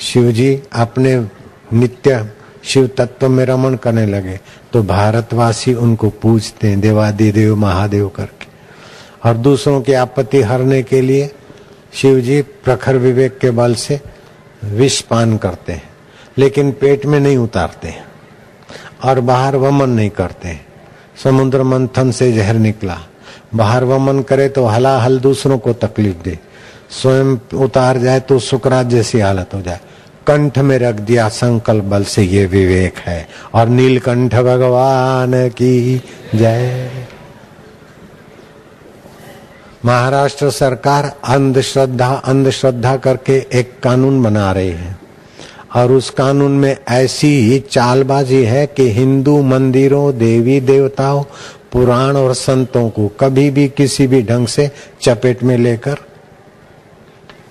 शिव जी अपने नित्य शिव तत्व में रमण करने लगे तो भारतवासी उनको पूजते हैं देवादिदेव महादेव करके। और दूसरों की आपत्ति हरने के लिए शिव जी प्रखर विवेक के बल से विष पान करते हैं, लेकिन पेट में नहीं उतारते हैं और बाहर वमन नहीं करते हैं। समुद्र मंथन से जहर निकला, बाहर वमन करे तो हलाहल दूसरों को तकलीफ दे, स्वयं उतार जाए तो सुकरात जैसी हालत हो जाए। कंठ में रख दिया संकल्प बल से, ये विवेक है। और नीलकंठ भगवान की जय। महाराष्ट्र सरकार अंधश्रद्धा करके एक कानून बना रही है और उस कानून में ऐसी ही चालबाजी है कि हिंदू मंदिरों, देवी देवताओं, पुराण और संतों को कभी भी किसी भी ढंग से चपेट में लेकर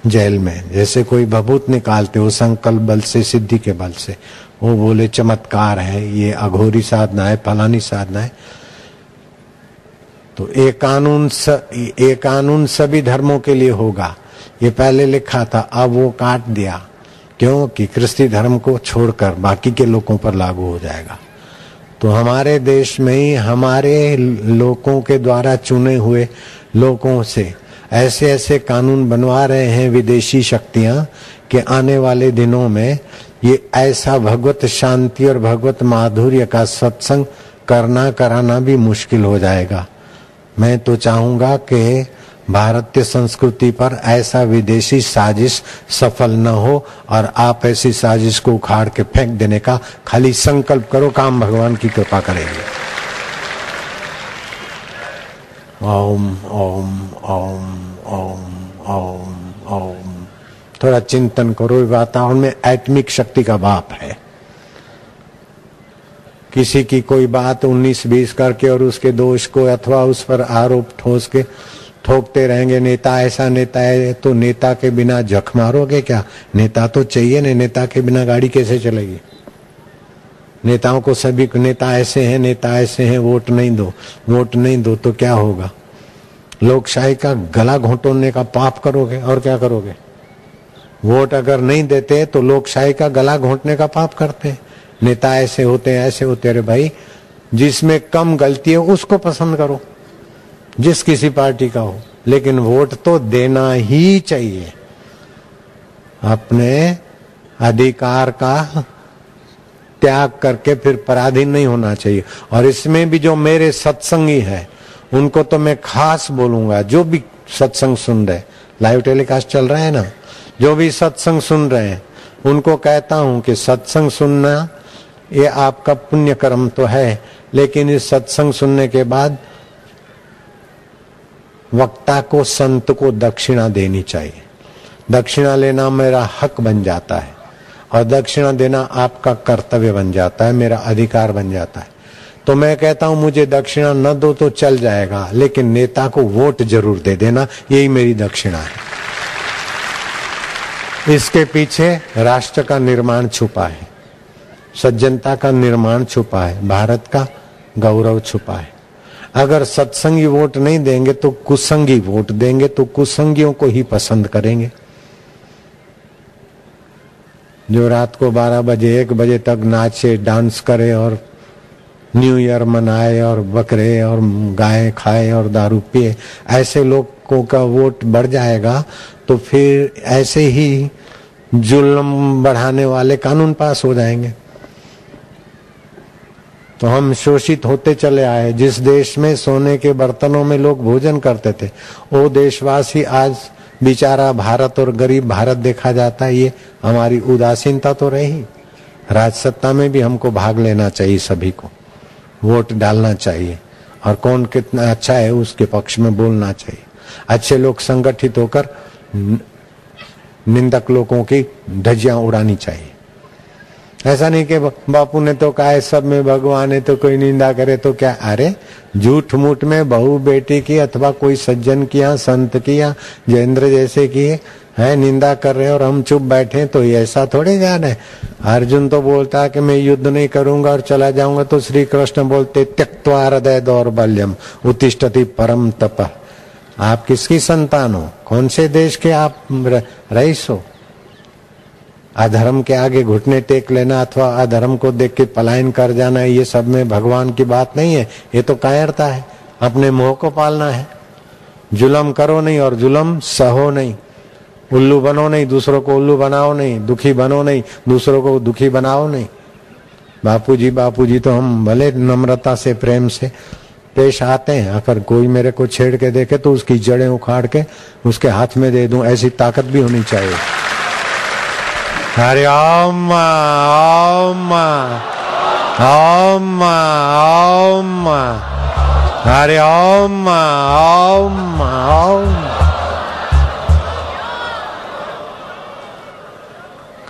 जेल में, जैसे कोई भभूत निकालते हो संकल्प बल से, सिद्धि के बल से, वो बोले चमत्कार है, ये अघोरी साधना है, फलानी साधना है। तो ये कानून सभी धर्मों के लिए होगा। ये पहले लिखा था, अब वो काट दिया, क्योंकि क्रिस्ती धर्म को छोड़कर बाकी के लोगों पर लागू हो जाएगा। तो हमारे देश में ही हमारे लोगों के द्वारा चुने हुए लोगों से ऐसे ऐसे कानून बनवा रहे हैं विदेशी शक्तियां कि आने वाले दिनों में ये ऐसा भगवत शांति और भगवत माधुर्य का सत्संग कराना भी मुश्किल हो जाएगा। मैं तो चाहूंगा कि भारतीय संस्कृति पर ऐसा विदेशी साजिश सफल न हो और आप ऐसी साजिश को उखाड़ के फेंक देने का खाली संकल्प करो, काम भगवान की कृपा करेंगे। ओम ओम ओम ओम ओम ओम। थोड़ा चिंतन करो, वातावरण में एटमिक शक्ति का बाप है। किसी की कोई बात 19-20 करके और उसके दोष को अथवा उस पर आरोप ठोस के ठोकते रहेंगे, नेता ऐसा नेता है, तो नेता के बिना जख मारोगे क्या? नेता तो चाहिए ना, नेता के बिना गाड़ी कैसे चलेगी? नेताओं को सभी नेता ऐसे हैं, नेता ऐसे हैं, वोट नहीं दो तो क्या होगा? लोकशाही का गला घोंटने का पाप करोगे और क्या करोगे? वोट अगर नहीं देते तो लोकशाही का गला घोंटने का पाप करते हैं। नेता ऐसे होते हैं, ऐसे होते। अरे भाई, जिसमें कम गलती है उसको पसंद करो, जिस किसी पार्टी का हो, लेकिन वोट तो देना ही चाहिए। अपने अधिकार का त्याग करके फिर पराधीन नहीं होना चाहिए। और इसमें भी जो मेरे सत्संगी है उनको तो मैं खास बोलूंगा, जो भी सत्संग सुन रहे, लाइव टेलीकास्ट चल रहा है ना, जो भी सत्संग सुन रहे हैं उनको कहता हूं कि सत्संग सुनना ये आपका पुण्य कर्म तो है, लेकिन इस सत्संग सुनने के बाद वक्ता को, संत को दक्षिणा देनी चाहिए। दक्षिणा लेना मेरा हक बन जाता है और दक्षिणा देना आपका कर्तव्य बन जाता है, मेरा अधिकार बन जाता है। तो मैं कहता हूं मुझे दक्षिणा न दो तो चल जाएगा, लेकिन नेता को वोट जरूर दे देना, यही मेरी दक्षिणा है। इसके पीछे राष्ट्र का निर्माण छुपा है, सज्जनता का निर्माण छुपा है, भारत का गौरव छुपा है। अगर सत्संगी वोट नहीं देंगे तो कुसंगी वोट देंगे, तो कुसंगियों को ही पसंद करेंगे। जो रात को 12 बजे 1 बजे तक नाचे, डांस करे और न्यू ईयर मनाए और बकरे और गाय खाए और दारू पिए, ऐसे लोगों का वोट बढ़ जाएगा। तो फिर ऐसे ही जुल्म बढ़ाने वाले कानून पास हो जाएंगे। तो हम शोषित होते चले आए। जिस देश में सोने के बर्तनों में लोग भोजन करते थे, वो देशवासी आज बेचारा भारत और गरीब भारत देखा जाता है। ये हमारी उदासीनता तो रही। राजसत्ता में भी हमको भाग लेना चाहिए, सभी को वोट डालना चाहिए और कौन कितना अच्छा है उसके पक्ष में बोलना चाहिए। अच्छे लोग संगठित होकर निंदक लोगों की धज्जियां उड़ानी चाहिए। ऐसा नहीं कि बापू ने तो कहा है सब में भगवान है, तो कोई निंदा करे तो क्या? अरे झूठ मूठ में बहू बेटी की अथवा कोई सज्जन की या संत की या जयेंद्र जैसे की है निंदा कर रहे और हम चुप बैठे, तो ये ऐसा थोड़े जान है। अर्जुन तो बोलता है कि मैं युद्ध नहीं करूंगा और चला जाऊंगा, तो श्री कृष्ण बोलते त्यक्त्वा हृदय दौर्बल्यम उत्तिष्ठति परम तपः। आप किसकी संतान हो? कौन से देश के आप रईस हो? अधर्म के आगे घुटने टेक लेना अथवा अधर्म को देख के पलायन कर जाना, ये सब में भगवान की बात नहीं है। ये तो कायरता है, अपने मोह को पालना है। जुल्म करो नहीं और जुल्म सहो नहीं, उल्लू बनो नहीं, दूसरों को उल्लू बनाओ नहीं, दुखी बनो नहीं, दूसरों को दुखी बनाओ नहीं। बापूजी तो हम भले नम्रता से प्रेम से पेश आते हैं, अगर कोई मेरे को छेड़ के देखे तो उसकी जड़ें उखाड़ के उसके हाथ में दे दूं, ऐसी ताकत भी होनी चाहिए। हरि ओम ओम ओम ओम, हरि ओम ओम ओम।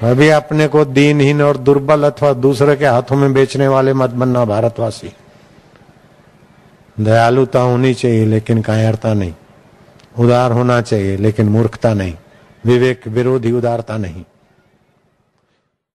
कभी अपने को दीनहीन और दुर्बल अथवा दूसरे के हाथों में बेचने वाले मत बनना भारतवासी। दयालुता होनी चाहिए लेकिन कायरता नहीं, उदार होना चाहिए लेकिन मूर्खता नहीं, विवेक विरोधी उदारता नहीं।